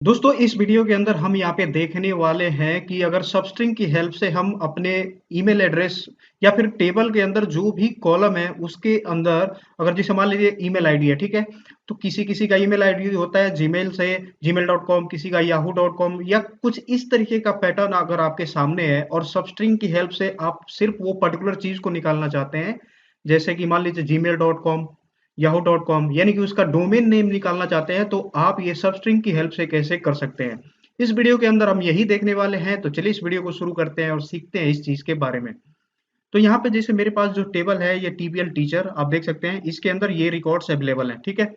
दोस्तों इस वीडियो के अंदर हम यहाँ पे देखने वाले हैं कि अगर सबस्ट्रिंग की हेल्प से हम अपने ईमेल एड्रेस या फिर टेबल के अंदर जो भी कॉलम है उसके अंदर अगर जैसे मान लीजिए ईमेल आईडी है, ठीक है। तो किसी किसी का ईमेल आईडी होता है जीमेल से gmail.com, किसी का yahoo.com या कुछ इस तरीके का पैटर्न अगर आपके सामने है और सबस्ट्रिंग की हेल्प से आप सिर्फ वो पर्टिकुलर चीज को निकालना चाहते हैं, जैसे कि मान लीजिए gmail.com, yahoo.com, यानी कि उसका डोमेन नेम निकालना चाहते हैं, तो आप ये सब स्ट्रिंग की हेल्प से कैसे कर सकते हैं। इस वीडियो के अंदर हम यही देखने वाले हैं, तो चलिए इस वीडियो को शुरू करते हैं और सीखते हैं इस चीज के बारे में। तो यहाँ पे जैसे मेरे पास जो टेबल है ये टीबीएल टीचर आप देख सकते हैं, इसके अंदर ये रिकॉर्ड्स अवेलेबल हैं, ठीक है।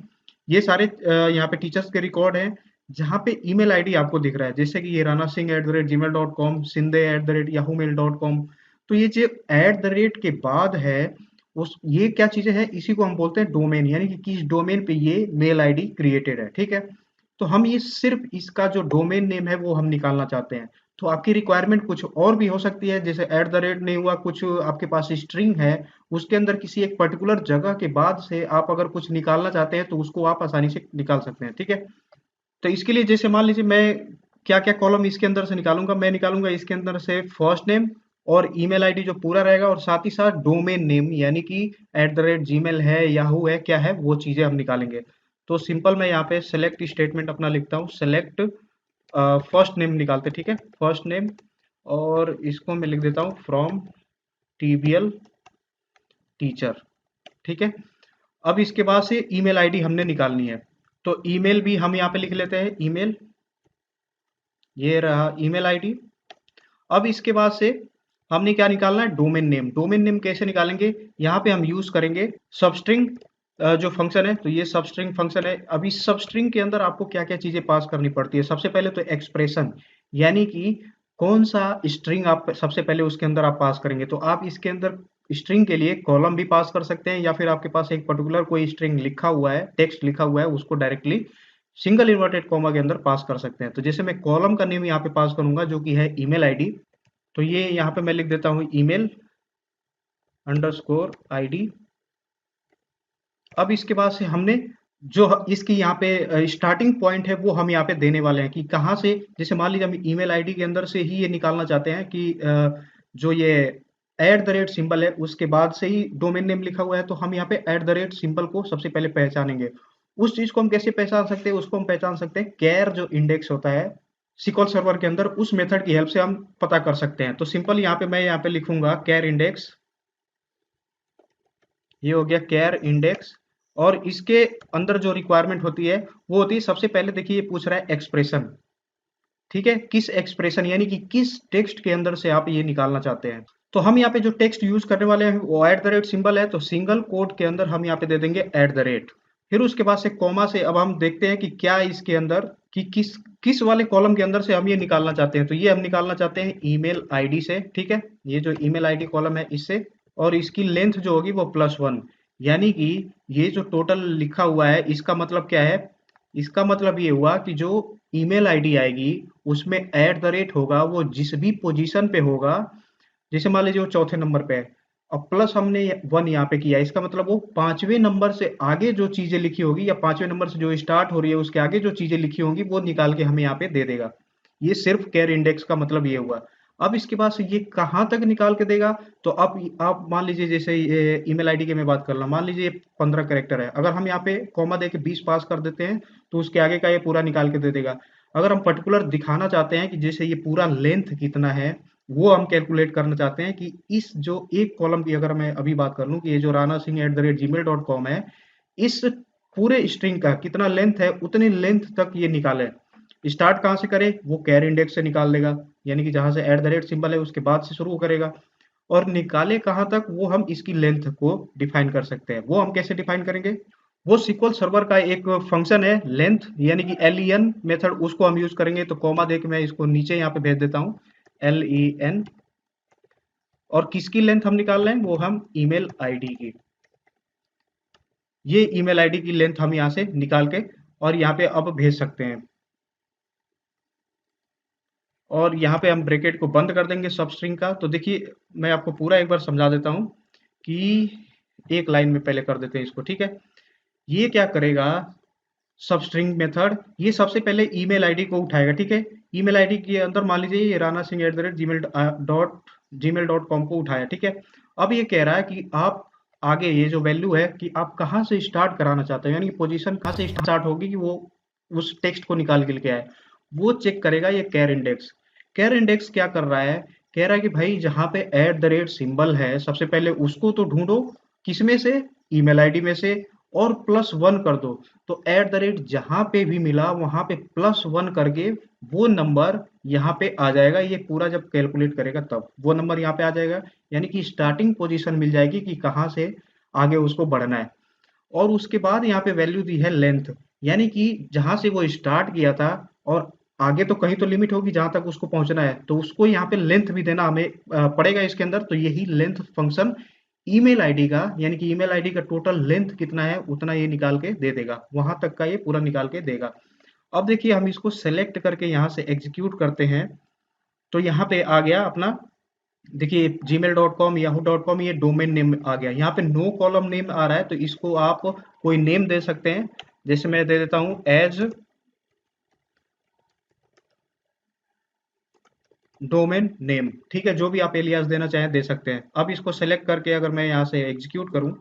ये सारे यहाँ पे टीचर्स के रिकॉर्ड हैं, जहाँ पे ईमेल आईडी आपको दिख रहा है, जैसे कि ये राणा सिंह @gmail.com, सिंधे @yahoomail.com। तो ये जो @ के बाद है, उस ये क्या चीजें हैं, इसी को हम बोलते हैं डोमेन, यानी कि किस डोमेन पे ये मेल आईडी क्रिएटेड है, ठीक है। तो हम ये सिर्फ इसका जो डोमेन नेम है वो हम निकालना चाहते हैं। तो आपकी रिक्वायरमेंट कुछ और भी हो सकती है, जैसे नहीं हुआ, कुछ आपके पास स्ट्रिंग है, उसके अंदर किसी एक पर्टिकुलर जगह के बाद से आप अगर कुछ निकालना चाहते हैं तो उसको आप आसानी से निकाल सकते हैं, ठीक है। तो इसके लिए जैसे मान लीजिए मैं क्या क्या कॉलम इसके अंदर से निकालूंगा, मैं निकालूंगा इसके अंदर से फर्स्ट नेम और ईमेल आईडी जो पूरा रहेगा, और साथ ही साथ डोमेन नेम, यानी कि @gmail है, याहू है, क्या है, वो चीजें हम निकालेंगे। तो सिंपल मैं यहाँ पे सेलेक्ट स्टेटमेंट अपना लिखता हूँ, सेलेक्ट फर्स्ट नेम निकालते, ठीक है, फर्स्ट नेम। और इसको मैं लिख देता हूँ फ्रॉम टीबीएल टीचर, ठीक है। अब इसके बाद से ईमेल आईडी हमने निकालनी है, तो ईमेल भी हम यहाँ पे लिख लेते हैं, ईमेल, ये रहा ईमेल आईडी। अब इसके बाद से हमने क्या निकालना है, डोमेन नेम। डोमेन नेम कैसे निकालेंगे, यहाँ पे हम यूज करेंगे सबस्ट्रिंग जो फंक्शन है, तो ये सबस्ट्रिंग फंक्शन है। अब इस सबस्ट्रिंग के अंदर आपको क्या क्या चीजें पास करनी पड़ती है, सबसे पहले तो एक्सप्रेशन, यानी कि कौन सा स्ट्रिंग आप सबसे पहले उसके अंदर आप पास करेंगे। तो आप इसके अंदर स्ट्रिंग के लिए कॉलम भी पास कर सकते हैं, या फिर आपके पास एक पर्टिकुलर कोई स्ट्रिंग लिखा हुआ है, टेक्स्ट लिखा हुआ है, उसको डायरेक्टली सिंगल इन्वर्टेड कॉमा के अंदर पास कर सकते हैं। तो जैसे मैं कॉलम का नेम यहाँ पे पास करूंगा जो कि है ईमेल आईडी, तो ये यहाँ पे मैं लिख देता हूँ ईमेल अंडरस्कोर आईडी। अब इसके बाद से हमने जो इसकी यहाँ पे स्टार्टिंग पॉइंट है वो हम यहाँ पे देने वाले हैं कि कहाँ से, जैसे मान लीजिए हम ईमेल आईडी के अंदर से ही ये निकालना चाहते हैं कि जो ये सिंबल है उसके बाद से ही डोमेन नेम लिखा हुआ है, तो हम यहाँ पे सिंबल को सबसे पहले पहचानेंगे। उस चीज को हम कैसे पहचान सकते हैं, उसको हम पहचान सकते हैं कैर जो इंडेक्स होता है सिक्वल सर्वर के अंदर, उस मेथड की हेल्प से हम पता कर सकते हैं। तो सिंपल यहाँ पे मैं यहाँ पे लिखूंगा कैर इंडेक्स, ये हो गया कैर इंडेक्स। और इसके अंदर जो रिक्वायरमेंट होती है वो होती है, सबसे पहले देखिए ये पूछ रहा है एक्सप्रेशन, ठीक है, किस एक्सप्रेशन यानी कि किस टेक्स्ट के अंदर से आप ये निकालना चाहते हैं। तो हम यहाँ पे जो टेक्स्ट यूज करने वाले हैं वो सिंबल है, तो सिंगल कोट के अंदर हम यहाँ पे दे देंगे फिर उसके बाद से कॉमा से अब हम देखते हैं कि क्या इसके अंदर कि किस किस वाले कॉलम के अंदर से हम ये निकालना चाहते हैं। तो ये हम निकालना चाहते हैं ईमेल आईडी से, ठीक है, ये जो ईमेल आईडी कॉलम है इससे। और इसकी लेंथ जो होगी वो +1, यानी कि ये जो टोटल लिखा हुआ है इसका मतलब क्या है, इसका मतलब ये हुआ कि जो ईमेल आईडी आएगी उसमें होगा, वो जिस भी पोजीशन पे होगा, जैसे मान लीजिए वो चौथे नंबर पे है, अब प्लस हमने 1 यहाँ पे किया, इसका मतलब वो पांचवें नंबर से आगे जो चीजें लिखी होगी या पांचवें नंबर से जो स्टार्ट हो रही है उसके आगे जो चीजें लिखी होंगी वो निकाल के हमें यहाँ पे दे देगा। ये सिर्फ कैर इंडेक्स का मतलब ये हुआ। अब इसके बाद से ये कहाँ तक निकाल के देगा, तो अब आप मान लीजिए जैसे ईमेल आईडी की मैं बात कर रहा हूँ, मान लीजिए 15 कैरेक्टर है, अगर हम यहाँ पे कॉमा दे के 20 पास कर देते हैं तो उसके आगे का ये पूरा निकाल के दे देगा। अगर हम पर्टिकुलर दिखाना चाहते हैं कि जैसे ये पूरा लेंथ कितना है, वो हम कैलकुलेट करना चाहते हैं कि इस जो एक कॉलम की अगर मैं अभी बात कर लूं कि ये जो राणा सिंह @gmail.com है, इस पूरे स्ट्रिंग का कितना लेंथ है उतने लेंथ तक ये निकाले। स्टार्ट कहाँ से करे, वो कैर इंडेक्स से निकाल देगा, यानी कि जहां से सिंबल है उसके बाद से शुरू करेगा। और निकाले कहाँ तक वो हम इसकी लेंथ को डिफाइन कर सकते हैं। वो हम कैसे डिफाइन करेंगे, वो सिक्वल सर्वर का एक फंक्शन है लेंथ, यानी कि len मेथड, उसको हम यूज करेंगे। तो कॉमा देके मैं इसको नीचे यहाँ पे भेज देता हूँ len। और किसकी लेंथ हम निकाल रहे हैं, वो हम ईमेल आईडी की, ये ईमेल आईडी की लेंथ हम यहाँ से निकाल के और यहाँ पे अब भेज सकते हैं। और यहाँ पे हम ब्रैकेट को बंद कर देंगे सब स्ट्रिंग का। तो देखिए मैं आपको पूरा एक बार समझा देता हूँ कि एक लाइन में पहले कर देते हैं इसको, ठीक है। ये क्या करेगा, सब स्ट्रिंग मेथड ये सबसे पहले ईमेल आईडी को उठाएगा, ठीक है। ईमेल आईडी के अंदर मान लीजिए ये राणा सिंह @gmail.com को उठाया, ठीक है। अब ये कह रहा है कि आप आगे ये जो वैल्यू है कि आप कहाँ से स्टार्ट कराना चाहते हो, यानी कि पोजीशन कहाँ से स्टार्ट होगी कि वो उस टेक्स्ट को निकाल के लेके आए, वो चेक करेगा ये कैर इंडेक्स। कैर इंडेक्स क्या कर रहा है, कह रहा है कि भाई जहाँ पे @ है सबसे पहले उसको तो ढूंढो, किसमें से, ईमेल आईडी में से, और +1 कर दो। तो जहाँ पे भी मिला वहां पे +1 करके वो नंबर यहाँ पे आ जाएगा। ये पूरा जब कैलकुलेट करेगा तब वो नंबर यहाँ पे आ जाएगा, यानी कि स्टार्टिंग पोजीशन मिल जाएगी कि कहाँ से आगे उसको बढ़ना है। और उसके बाद यहाँ पे वैल्यू दी है लेंथ, यानी कि जहां से वो स्टार्ट किया था और आगे तो कहीं तो लिमिट होगी जहां तक उसको पहुंचना है, तो उसको यहाँ पे लेंथ भी देना हमें पड़ेगा इसके अंदर। तो यही लेंथ फंक्शन ईमेल आईडी का, यानी कि ईमेल आईडी का टोटल लेंथ कितना है उतना ये निकाल के दे देगा, वहां तक का ये पूरा निकाल के देगा। अब देखिए हम इसको सेलेक्ट करके यहाँ से एग्जीक्यूट करते हैं, तो यहाँ पे आ गया अपना, देखिए gmail.com yahoo.com ये डोमेन नेम आ गया। यहाँ पे नो कॉलम नेम आ रहा है, तो इसको आप कोई नेम दे सकते हैं, जैसे मैं दे देता हूं एज डोमेन नेम, ठीक है। जो भी आप एलियास देना चाहें दे सकते हैं। अब इसको सेलेक्ट करके अगर मैं यहाँ से एग्जीक्यूट करूं,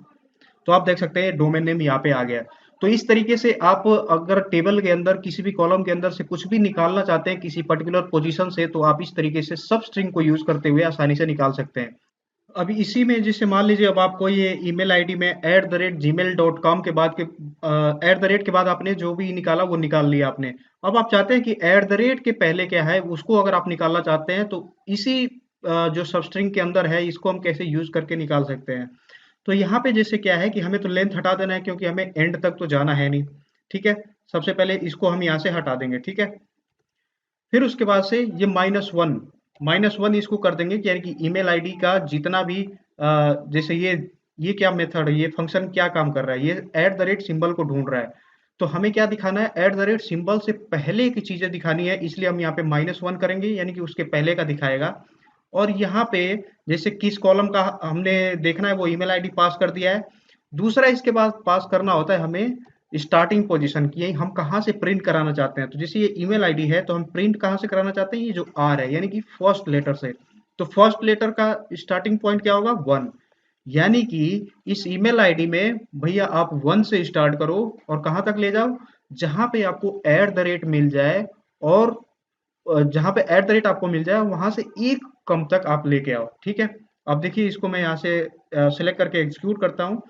तो आप देख सकते हैं डोमेन नेम यहाँ पे आ गया। तो इस तरीके से आप अगर टेबल के अंदर किसी भी कॉलम के अंदर से कुछ भी निकालना चाहते हैं किसी पर्टिकुलर पोजीशन से, तो आप इस तरीके से सब स्ट्रिंग को यूज करते हुए आसानी से निकाल सकते हैं। अभी इसी में जैसे मान लीजिए अब आपको ये ईमेल आईडी में @gmail.com के बाद के एट द रेट के बाद आपने जो भी निकाला वो निकाल लिया आपने। अब आप चाहते हैं कि के पहले क्या है उसको अगर आप निकालना चाहते हैं, तो इसी जो सबस्ट्रिंग के अंदर है इसको हम कैसे यूज करके निकाल सकते हैं। तो यहाँ पे जैसे क्या है कि हमें तो लेंथ हटा देना है क्योंकि हमें एंड तक तो जाना है नहीं, ठीक है। सबसे पहले इसको हम यहाँ से हटा देंगे, ठीक है। फिर उसके बाद से ये -1 इसको कर देंगे कि यानी कि ईमेल आईडी का जितना भी जैसे ये क्या मेथड है, ये फंक्शन क्या काम कर रहा है, ये सिंबल को ढूंढ रहा है। तो हमें क्या दिखाना है, सिंबल से पहले की चीजें दिखानी है, इसलिए हम यहाँ पे -1 करेंगे, यानी कि उसके पहले का दिखाएगा। और यहाँ पे जैसे किस कॉलम का हमने देखना है वो ईमेल आईडी पास कर दिया है। दूसरा इसके बाद पास करना होता है हमें स्टार्टिंग पोजीशन की, यही हम कहाँ से प्रिंट कराना चाहते हैं। तो जैसे ये ईमेल आईडी है तो हम प्रिंट कहाँ से कराना चाहते हैं, ये जो आर है यानी कि फर्स्ट लेटर से। तो फर्स्ट लेटर का स्टार्टिंग पॉइंट क्या होगा, 1, यानी कि इस ईमेल आईडी में भैया आप 1 से स्टार्ट करो और कहाँ तक ले जाओ, जहां पे आपको मिल जाए, और जहां पे आपको मिल जाए वहां से एक कम तक आप लेके आओ, ठीक है। अब देखिए इसको मैं यहाँ से सिलेक्ट करके एग्जीक्यूट करता हूँ,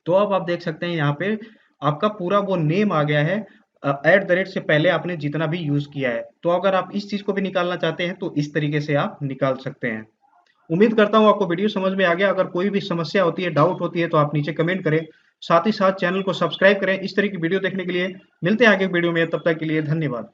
तो अब आप देख सकते हैं यहाँ पे आपका पूरा वो नेम आ गया है से पहले आपने जितना भी यूज किया है। तो अगर आप इस चीज को भी निकालना चाहते हैं तो इस तरीके से आप निकाल सकते हैं। उम्मीद करता हूँ आपको वीडियो समझ में आ गया। अगर कोई भी समस्या होती है, डाउट होती है, तो आप नीचे कमेंट करें। साथ ही साथ चैनल को सब्सक्राइब करें। इस तरह की वीडियो देखने के लिए मिलते हैं आगे वीडियो में, तब तक के लिए धन्यवाद।